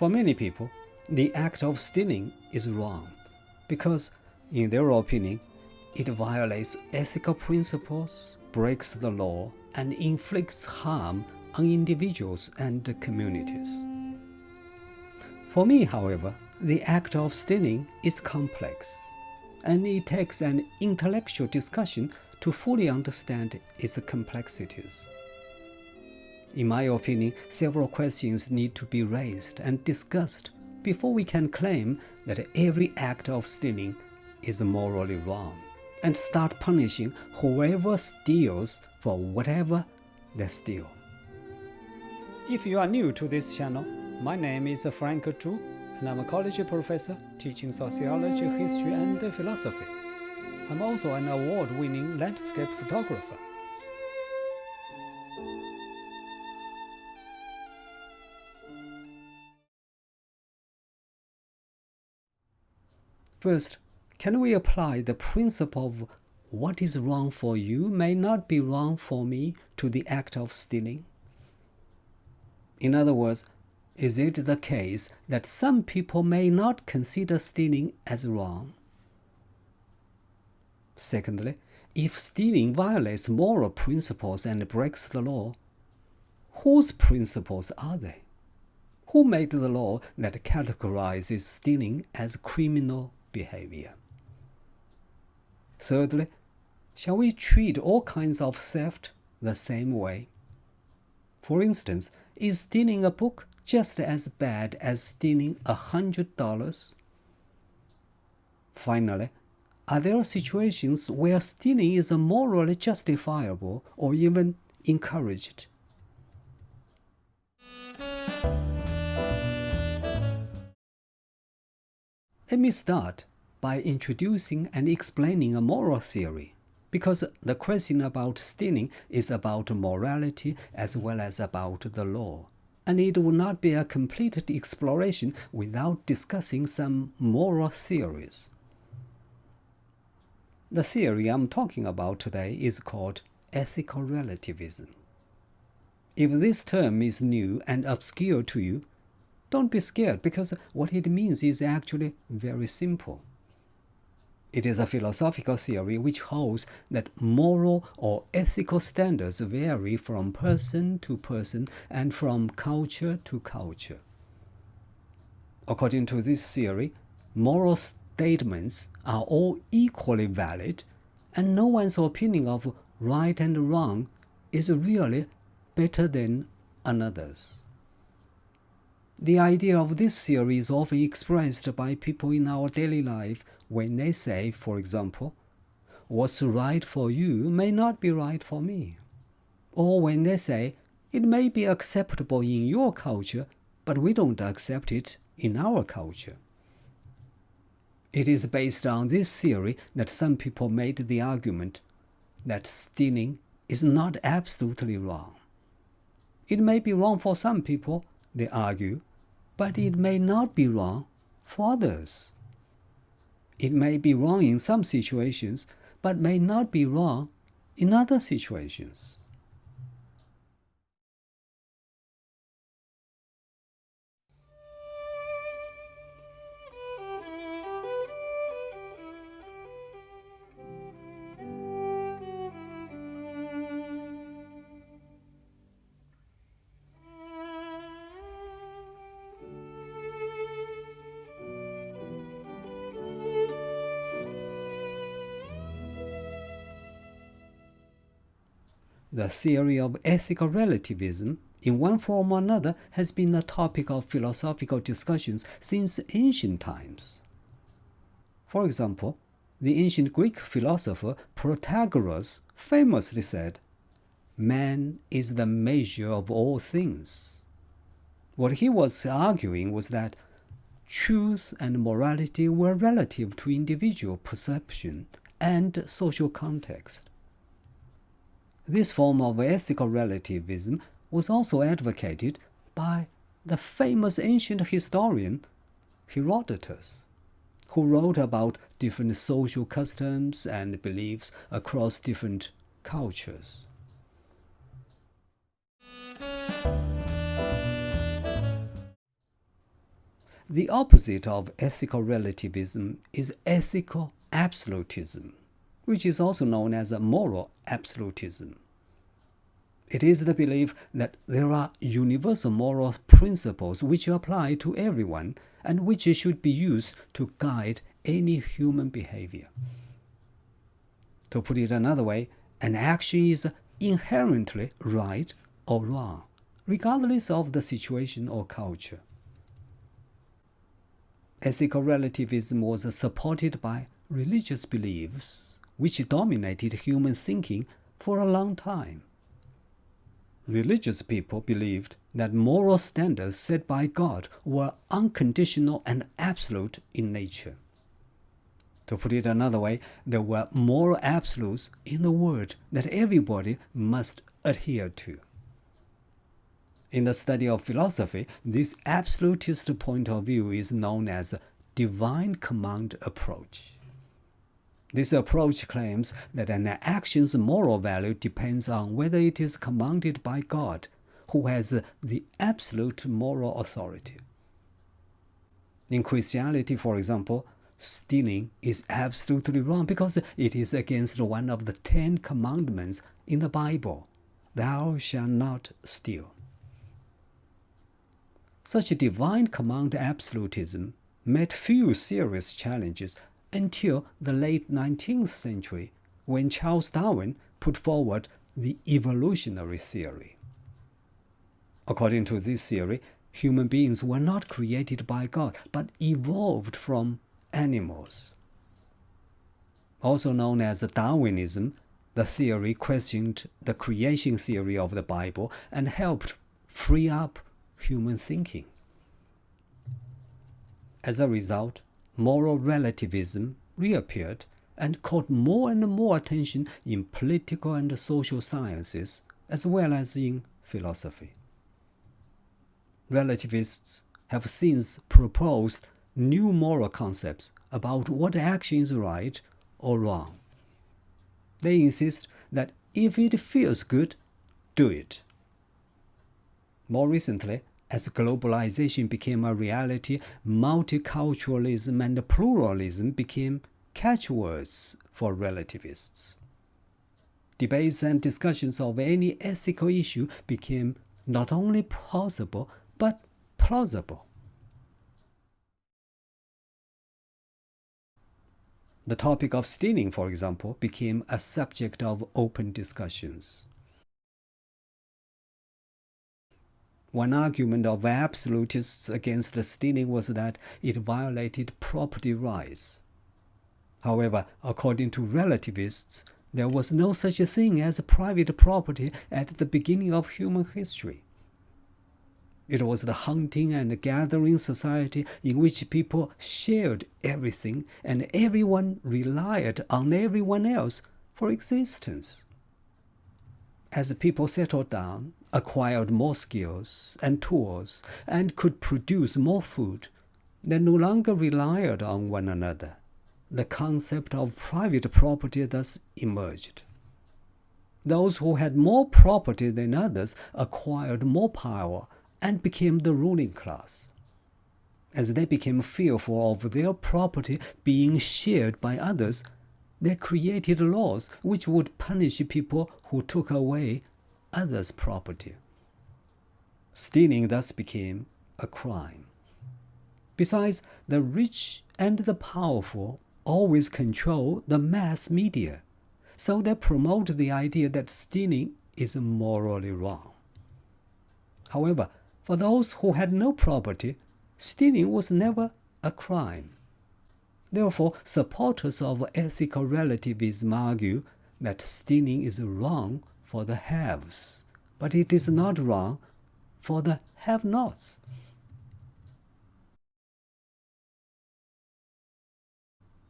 For many people, the act of stealing is wrong because, in their opinion, it violates ethical principles, breaks the law, and inflicts harm on individuals and communities. For me, however, the act of stealing is complex, and it takes an intellectual discussion to fully understand its complexities. In my opinion, several questions need to be raised and discussed before we can claim that every act of stealing is morally wrong and start punishing whoever steals for whatever they steal. If you are new to this channel, my name is Frank Zhu, and I'm a college professor teaching sociology, history, and philosophy. I'm also an award-winning landscape photographer. First, can we apply the principle of what is wrong for you may not be wrong for me to the act of stealing? In other words, is it the case that some people may not consider stealing as wrong? Secondly, if stealing violates moral principles and breaks the law, whose principles are they? Who made the law that categorizes stealing as criminal behavior? Thirdly, shall we treat all kinds of theft the same way? For instance, is stealing a book just as bad as stealing $100? Finally, are there situations where stealing is morally justifiable or even encouraged? Let me start by introducing and explaining a moral theory, because the question about stealing is about morality as well as about the law, and it would not be a complete exploration without discussing some moral theories. The theory I'm talking about today is called ethical relativism. If this term is new and obscure to you, don't be scared, because what it means is actually very simple. It is a philosophical theory which holds that moral or ethical standards vary from person to person and from culture to culture. According to this theory, moral statements are all equally valid, and no one's opinion of right and wrong is really better than another's. The idea of this theory is often expressed by people in our daily life when they say, for example, what's right for you may not be right for me. Or when they say, it may be acceptable in your culture, but we don't accept it in our culture. It is based on this theory that some people made the argument that stealing is not absolutely wrong. It may be wrong for some people, they argue, but it may not be wrong for others. It may be wrong in some situations, but may not be wrong in other situations. The theory of ethical relativism, in one form or another, has been a topic of philosophical discussions since ancient times. For example, the ancient Greek philosopher Protagoras famously said, "Man is the measure of all things." What he was arguing was that truth and morality were relative to individual perception and social context. This form of ethical relativism was also advocated by the famous ancient historian Herodotus, who wrote about different social customs and beliefs across different cultures. The opposite of ethical relativism is ethical absolutism, which is also known as moral absolutism. It is the belief that there are universal moral principles which apply to everyone and which should be used to guide any human behavior. To put it another way, an action is inherently right or wrong, regardless of the situation or culture. Ethical relativism was supported by religious beliefs which dominated human thinking for a long time. Religious people believed that moral standards set by God were unconditional and absolute in nature. To put it another way, there were moral absolutes in the world that everybody must adhere to. In the study of philosophy, this absolutist point of view is known as divine command approach. This approach claims that an action's moral value depends on whether it is commanded by God, who has the absolute moral authority. In Christianity, for example, stealing is absolutely wrong because it is against one of the 10 commandments in the Bible, "Thou shalt not steal." Such divine command absolutism met few serious challenges until the late 19th century, when Charles Darwin put forward the evolutionary theory. According to this theory, human beings were not created by God, but evolved from animals. Also known as Darwinism, the theory questioned the creation theory of the Bible and helped free up human thinking. As a result, moral relativism reappeared and caught more and more attention in political and social sciences, as well as in philosophy. Relativists have since proposed new moral concepts about what action is right or wrong. They insist that if it feels good, do it. More recently, as globalization became a reality, multiculturalism and pluralism became catchwords for relativists. Debates and discussions of any ethical issue became not only possible, but plausible. The topic of stealing, for example, became a subject of open discussions. One argument of absolutists against stealing was that it violated property rights. However, according to relativists, there was no such thing as private property at the beginning of human history. It was the hunting and gathering society in which people shared everything and everyone relied on everyone else for existence. As people settled down, acquired more skills and tools, and could produce more food, they no longer relied on one another. The concept of private property thus emerged. Those who had more property than others acquired more power and became the ruling class. As they became fearful of their property being shared by others, they created laws which would punish people who took away others' property. Stealing thus became a crime. Besides, the rich and the powerful always control the mass media, so they promote the idea that stealing is morally wrong. However, for those who had no property, stealing was never a crime. Therefore, supporters of ethical relativism argue that stealing is wrong for the haves, but it is not wrong for the have-nots.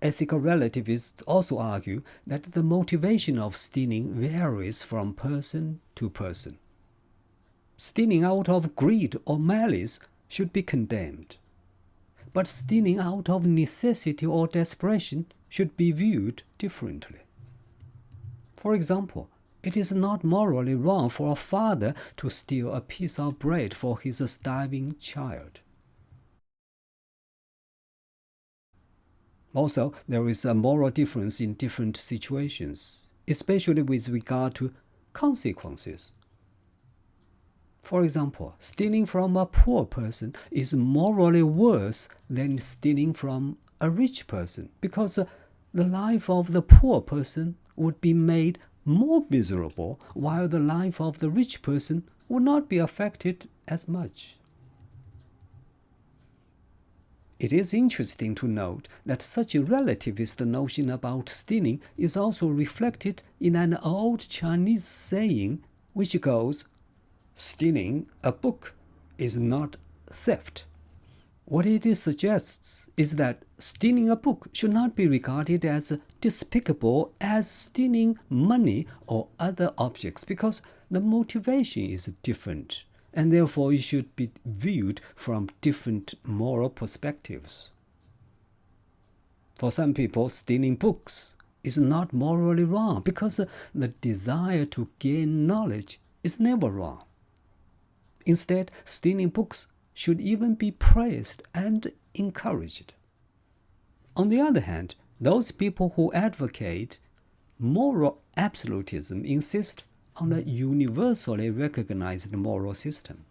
Ethical relativists also argue that the motivation of stealing varies from person to person. Stealing out of greed or malice should be condemned, but stealing out of necessity or desperation should be viewed differently. For example, it is not morally wrong for a father to steal a piece of bread for his starving child. Also, there is a moral difference in different situations, especially with regard to consequences. For example, stealing from a poor person is morally worse than stealing from a rich person because the life of the poor person would be made more miserable while the life of the rich person would not be affected as much. It is interesting to note that such a relativist notion about stealing is also reflected in an old Chinese saying which goes, "Stealing a book is not theft." What it suggests is that stealing a book should not be regarded as despicable as stealing money or other objects because the motivation is different, and therefore it should be viewed from different moral perspectives. For some people, stealing books is not morally wrong because the desire to gain knowledge is never wrong. Instead, stealing books should even be praised and encouraged. On the other hand, those people who advocate moral absolutism insist on a universally recognized moral system.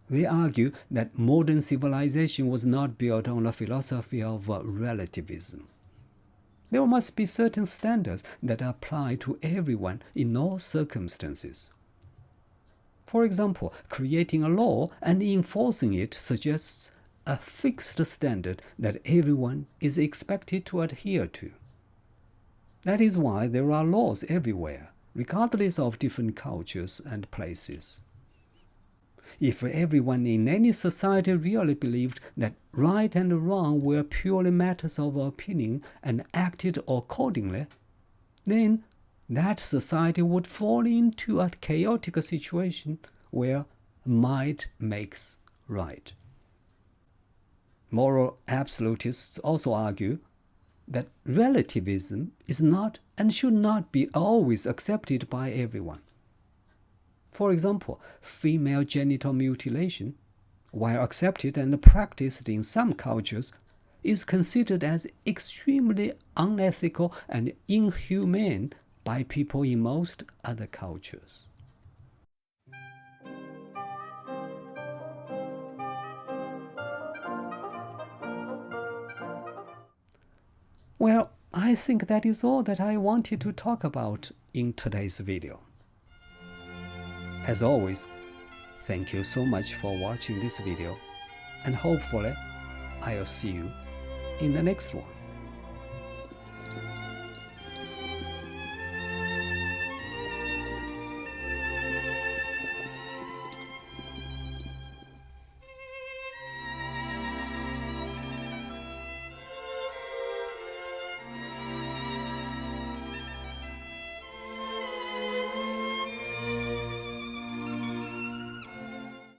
They argue that modern civilization was not built on a philosophy of relativism. There must be certain standards that apply to everyone in all circumstances. For example, creating a law and enforcing it suggests a fixed standard that everyone is expected to adhere to. That is why there are laws everywhere, regardless of different cultures and places. If everyone in any society really believed that right and wrong were purely matters of opinion and acted accordingly, then that society would fall into a chaotic situation where might makes right. Moral absolutists also argue that relativism is not and should not be always accepted by everyone. For example, female genital mutilation, while accepted and practiced in some cultures, is considered as extremely unethical and inhumane by people in most other cultures. Well, I think that is all that I wanted to talk about in today's video. As always, thank you so much for watching this video, and hopefully I'll see you in the next one.